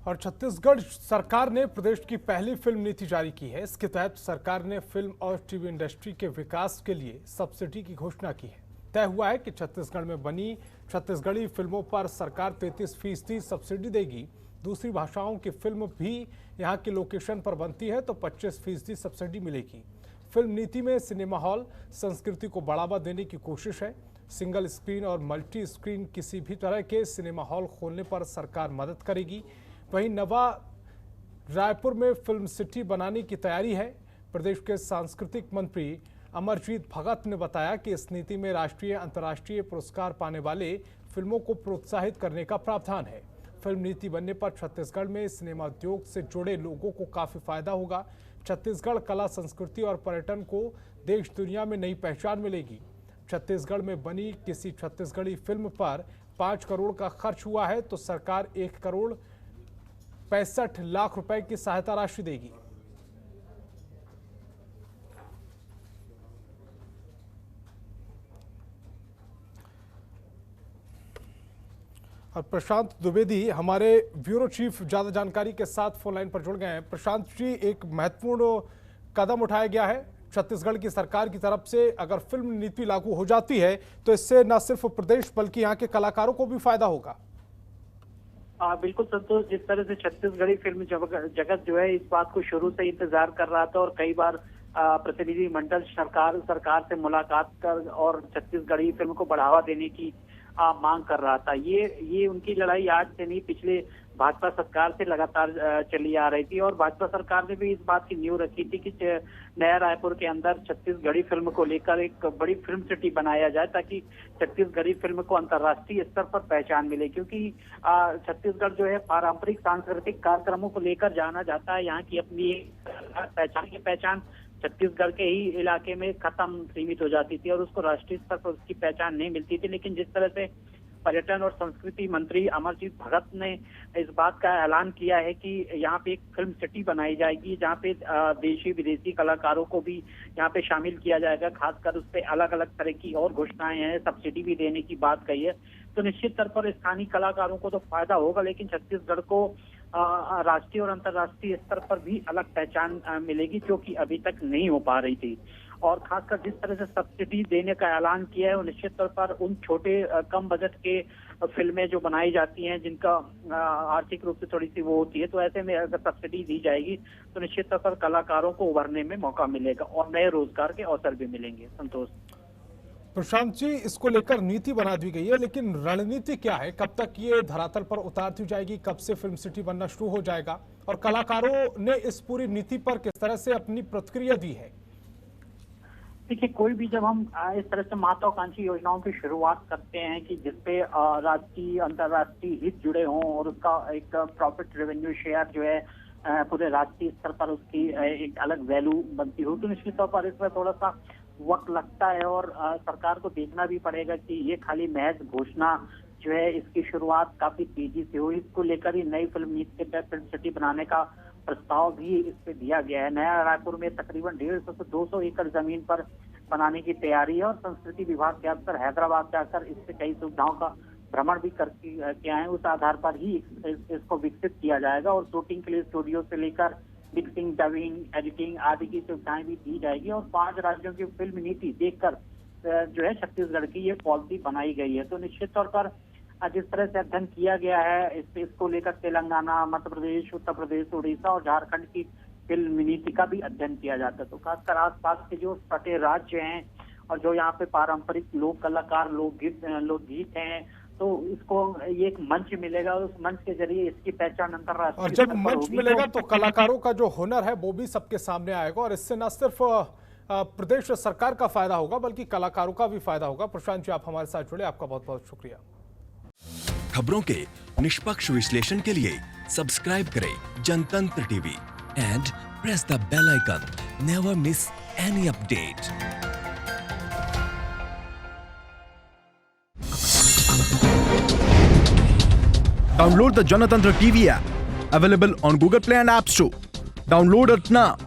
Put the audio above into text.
और छत्तीसगढ़ सरकार ने प्रदेश की पहली फिल्म नीति जारी की है। इसके तहत सरकार ने फिल्म और टीवी इंडस्ट्री के विकास के लिए सब्सिडी की घोषणा की है। तय हुआ है कि छत्तीसगढ़ में बनी छत्तीसगढ़ी फिल्मों पर सरकार 33% सब्सिडी देगी। दूसरी भाषाओं की फिल्म भी यहाँ की लोकेशन पर बनती है तो 25% सब्सिडी मिलेगी। फिल्म नीति में सिनेमा हॉल संस्कृति को बढ़ावा देने की कोशिश है। सिंगल स्क्रीन और मल्टी स्क्रीन किसी भी तरह के सिनेमा हॉल खोलने पर सरकार मदद करेगी। वहीं नवा रायपुर में फिल्म सिटी बनाने की तैयारी है। प्रदेश के सांस्कृतिक मंत्री अमरजीत भगत ने बताया कि इस नीति में राष्ट्रीय अंतर्राष्ट्रीय पुरस्कार पाने वाले फिल्मों को प्रोत्साहित करने का प्रावधान है। फिल्म नीति बनने पर छत्तीसगढ़ में सिनेमा उद्योग से जुड़े लोगों को काफी फायदा होगा। छत्तीसगढ़ कला संस्कृति और पर्यटन को देश दुनिया में नई पहचान मिलेगी। छत्तीसगढ़ में बनी किसी छत्तीसगढ़ी फिल्म पर 5 करोड़ का खर्च हुआ है तो सरकार 1 करोड़ 65 लाख रुपए की सहायता राशि देगी। और प्रशांत द्विवेदी हमारे ब्यूरो चीफ ज्यादा जानकारी के साथ फोन लाइन पर जुड़ गए हैं। प्रशांत जी, एक महत्वपूर्ण कदम उठाया गया है छत्तीसगढ़ की सरकार की तरफ से। अगर फिल्म नीति लागू हो जाती है तो इससे न सिर्फ प्रदेश बल्कि यहाँ के कलाकारों को भी फायदा होगा। बिल्कुल संतोष, जिस तरह से छत्तीसगढ़ी फिल्म जगत जो है इस बात को शुरू से इंतजार कर रहा था और कई बार प्रतिनिधि मंडल सरकार से मुलाकात कर और छत्तीसगढ़ी फिल्म को बढ़ावा देने की मांग कर रहा था। ये उनकी लड़ाई आज से नहीं, पिछले भाजपा सरकार से लगातार चली आ रही थी और भाजपा सरकार ने भी इस बात की नींव रखी थी कि नया रायपुर के अंदर छत्तीसगढ़ी फिल्म को लेकर एक बड़ी फिल्म सिटी बनाया जाए ताकि छत्तीसगढ़ी फिल्म को अंतर्राष्ट्रीय स्तर पर पहचान मिले। क्योंकि छत्तीसगढ़ जो है पारंपरिक सांस्कृतिक कार्यक्रमों को लेकर जाना जाता है। यहाँ की अपनी पहचान छत्तीसगढ़ के ही इलाके में खत्म सीमित हो जाती थी और उसको राष्ट्रीय स्तर पर उसकी पहचान नहीं मिलती थी। लेकिन जिस तरह से पर्यटन और संस्कृति मंत्री अमरजीत भगत ने इस बात का ऐलान किया है कि यहाँ पे एक फिल्म सिटी बनाई जाएगी जहाँ पे देशी विदेशी कलाकारों को भी यहाँ पे शामिल किया जाएगा। खासकर उस पे अलग अलग तरह की और घोषणाएं हैं, सब्सिडी भी देने की बात कही है। तो निश्चित तौर पर स्थानीय कलाकारों को तो फायदा होगा, लेकिन छत्तीसगढ़ को राष्ट्रीय और अंतर्राष्ट्रीय स्तर पर भी अलग पहचान मिलेगी जो कि अभी तक नहीं हो पा रही थी। और खासकर जिस तरह से सब्सिडी देने का ऐलान किया है वो निश्चित तौर पर उन छोटे कम बजट के फिल्में जो बनाई जाती हैं जिनका आर्थिक रूप से थोड़ी सी वो होती है, तो ऐसे में अगर सब्सिडी दी जाएगी तो निश्चित तौर पर कलाकारों को उभरने में मौका मिलेगा और नए रोजगार के अवसर भी मिलेंगे। संतोष। प्रशांत जी, इसको लेकर नीति बना दी गई है, लेकिन रणनीति क्या है? कब तक ये धरातल पर उतार दी जाएगी? कब से फिल्म सिटी बनना शुरू हो जाएगा? और कलाकारों ने इस पूरी नीति पर किस तरह से अपनी प्रतिक्रिया दी है? देखिए, कोई भी जब हम इस तरह से महत्वाकांक्षी योजनाओं की शुरुआत करते हैं कि जिसपे राष्ट्रीय अंतर्राष्ट्रीय हित जुड़े हों और उसका एक प्रॉफिट रेवेन्यू शेयर जो है पूरे राष्ट्रीय स्तर पर उसकी एक अलग वैल्यू बनती हो, तो निश्चित तौर पर इसमें थोड़ा सा वक्त लगता है और सरकार को देखना भी पड़ेगा कि ये खाली महज घोषणा जो है इसकी शुरुआत काफी तेजी से हो। इसको लेकर ही नई फिल्म नीति के तहत फिल्म सिटी बनाने का प्रस्ताव भी इस पे दिया गया है। नया रायपुर में तकरीबन 150 से 200 एकड़ जमीन पर बनाने की तैयारी है और संस्कृति विभाग के अफसर हैदराबाद जाकर इससे कई सुविधाओं का भ्रमण भी करके आए। उस आधार पर ही इसको विकसित किया जाएगा और शूटिंग के लिए स्टूडियो से लेकर मिक्सिंग, डबिंग, एडिटिंग आदि की सुविधाएं भी दी जाएगी। और 5 राज्यों की फिल्म नीति देखकर जो है छत्तीसगढ़ की ये पॉलिसी बनाई गई है। तो निश्चित तौर पर जिस तरह से अध्ययन किया गया है इसको लेकर तेलंगाना, मध्य प्रदेश, उत्तर प्रदेश, उड़ीसा और झारखंड की फिल्म नीति का भी अध्ययन किया जाता है। तो खासकर आसपास के जो सटे राज्य हैं और जो यहाँ पे पारंपरिक लोक कलाकार लोकगीत हैं, तो इसको ये एक मंच मिलेगा और उस मंच के जरिए इसकी पहचान अंतर्राष्ट्रीय और जब मंच मिलेगा तो कलाकारों का जो हुनर है वो भी सबके सामने आएगा और इससे न सिर्फ प्रदेश सरकार का फायदा होगा बल्कि कलाकारों का भी फायदा होगा। प्रशांत जी, आप हमारे साथ जुड़े, आपका बहुत बहुत शुक्रिया। खबरों के निष्पक्ष विश्लेषण के लिए सब्सक्राइब करें Janatantra TV and press the bell icon. Never miss any update. Download the Janatantra TV app, available on Google Play and App Store. Download it now.